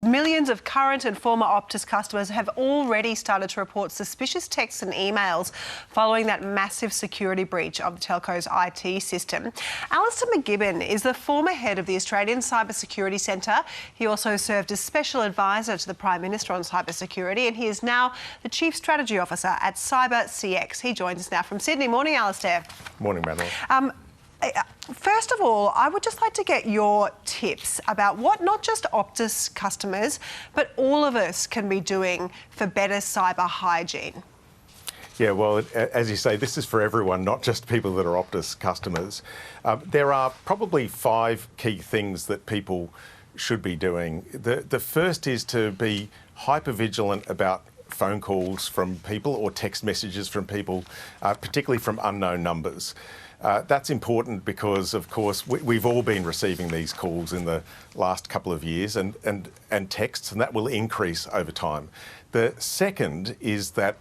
Millions of current and former Optus customers have already started to report suspicious texts and emails following that massive security breach of the telco's IT system. Alastair MacGibbon is the former head of the Australian Cybersecurity Centre. He also served as Special Advisor to the Prime Minister on cybersecurity, and he is now the Chief Strategy Officer at CyberCX. He joins us now from Sydney. Morning, Alastair. Morning, Madeline. First of all, I would just like to get your tips about what not just Optus customers, but all of us can be doing for better cyber hygiene. Yeah, well, as you say, this is for everyone, not just people that are Optus customers. There are probably 5 key things that people should be doing. The first is to be hyper-vigilant about phone calls from people or text messages from people, particularly from unknown numbers. That's important because, of course, we've all been receiving these calls in the last couple of years and texts, and that will increase over time. The second is that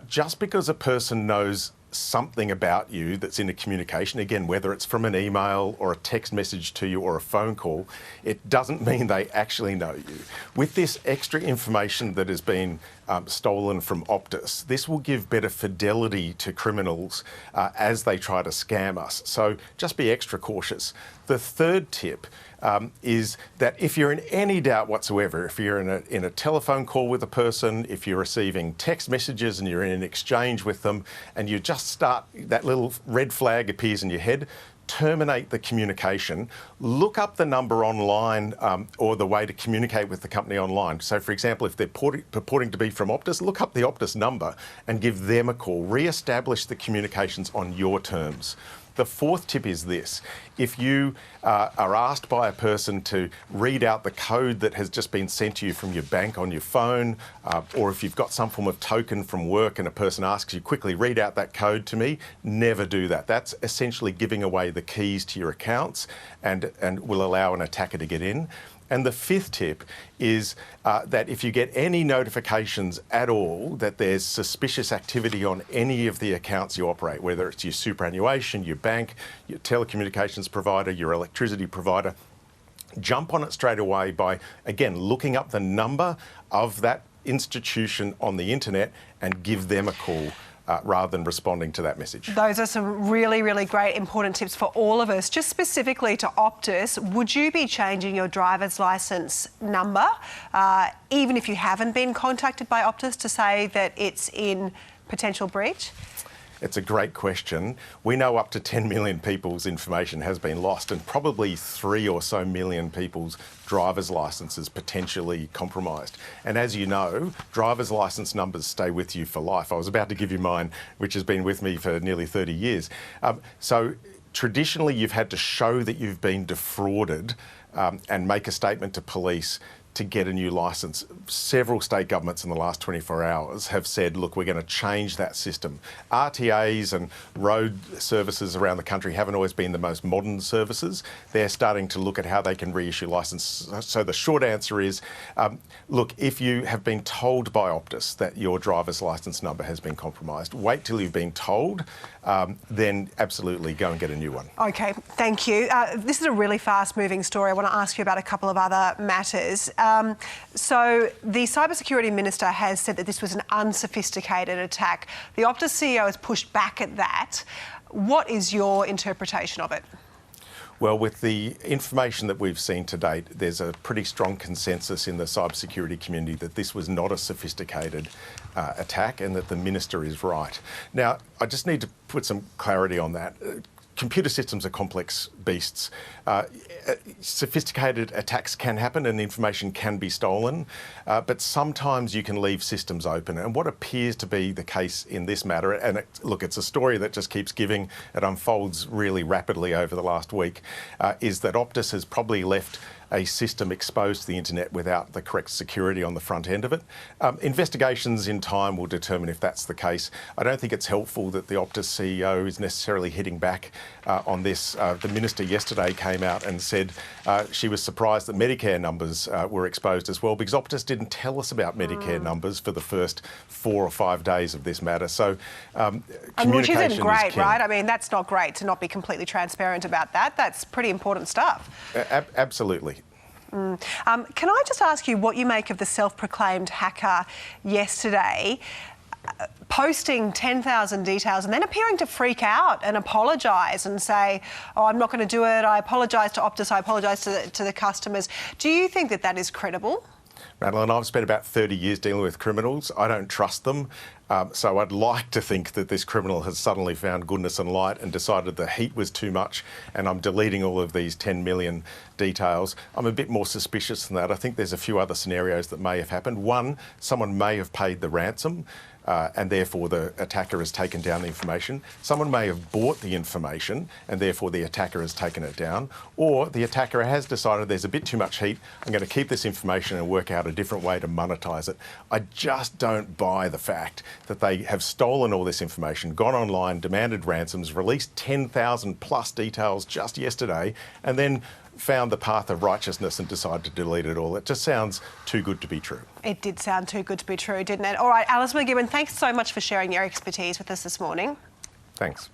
just because a person knows something about you that's in a communication, again, whether it's from an email or a text message to you or a phone call, it doesn't mean they actually know you. With this extra information that has been stolen from Optus, this will give better fidelity to criminals as they try to scam us. So just be extra cautious. The third tip is that if you're in any doubt whatsoever, if you're in a telephone call with a person, if you're receiving text messages and you're in an exchange with them and you just start, that little red flag appears in your head, terminate the communication, look up the number online or the way to communicate with the company online. So, for example, if they're purporting to be from Optus, look up the Optus number and give them a call. Re-establish the communications on your terms. The fourth tip is this. If you are asked by a person to read out the code that has just been sent to you from your bank on your phone, or if you've got some form of token from work and a person asks you, quickly read out that code to me, never do that. That's essentially giving away the keys to your accounts and will allow an attacker to get in. And the fifth tip is that if you get any notifications at all that there's suspicious activity on any of the accounts you operate, whether it's your superannuation, your bank, your telecommunications provider, your electricity provider, jump on it straight away by, again, looking up the number of that institution on the internet and give them a call. Rather than responding to that message. Those are some really, really great, important tips for all of us. Just specifically to Optus, would you be changing your driver's licence number, even if you haven't been contacted by Optus, to say that it's in potential breach? It's a great question. We know up to 10 million people's information has been lost and probably 3 or so million people's driver's licences potentially compromised. And as you know, driver's licence numbers stay with you for life. I was about to give you mine, which has been with me for nearly 30 years. So traditionally, you've had to show that you've been defrauded and make a statement to police to get a new licence. Several state governments in the last 24 hours have said, look, we're going to change that system. RTAs and road services around the country haven't always been the most modern services. They're starting to look at how they can reissue licence. So the short answer is, look, if you have been told by Optus that your driver's licence number has been compromised, wait till you've been told, then absolutely go and get a new one. OK, thank you. This is a really fast-moving story. I want to ask you about a couple of other matters. So the Cybersecurity Minister has said that this was an unsophisticated attack. The Optus CEO has pushed back at that. What is your interpretation of it? Well, with the information that we've seen to date, there's a pretty strong consensus in the cybersecurity community that this was not a sophisticated attack and that the Minister is right. Now, I just need to put some clarity on that. Computer systems are complex beasts. Sophisticated attacks can happen and information can be stolen, but sometimes you can leave systems open. And what appears to be the case in this matter, and look, it's a story that just keeps giving, it unfolds really rapidly over the last week, is that Optus has probably left a system exposed to the internet without the correct security on the front end of it. Investigations in time will determine if that's the case. I don't think it's helpful that the Optus CEO is necessarily hitting back on this. The Minister yesterday came out and said she was surprised that Medicare numbers were exposed as well, because Optus didn't tell us about Medicare numbers for the first 4 or 5 days of this matter. So communication which isn't great, is key. right? I mean, that's not great to not be completely transparent about that. That's pretty important stuff. Absolutely. Can I just ask you what you make of the self-proclaimed hacker yesterday, posting 10,000 details and then appearing to freak out and apologise and say, oh, I'm not going to do it, I apologise to Optus, I apologise to the customers. Do you think that that is credible? Madeline, I've spent about 30 years dealing with criminals. I don't trust them. So I'd like to think that this criminal has suddenly found goodness and light and decided the heat was too much and I'm deleting all of these 10 million details. I'm a bit more suspicious than that. I think there's a few other scenarios that may have happened. One, someone may have paid the ransom. And therefore the attacker has taken down the information. Someone may have bought the information and therefore the attacker has taken it down. Or the attacker has decided there's a bit too much heat, I'm going to keep this information and work out a different way to monetise it. I just don't buy the fact that they have stolen all this information, gone online, demanded ransoms, released 10,000 plus details just yesterday, and then found the path of righteousness and decided to delete it all. It just sounds too good to be true. It did sound too good to be true, didn't it? All right, Alastair MacGibbon, thanks so much for sharing your expertise with us this morning. Thanks.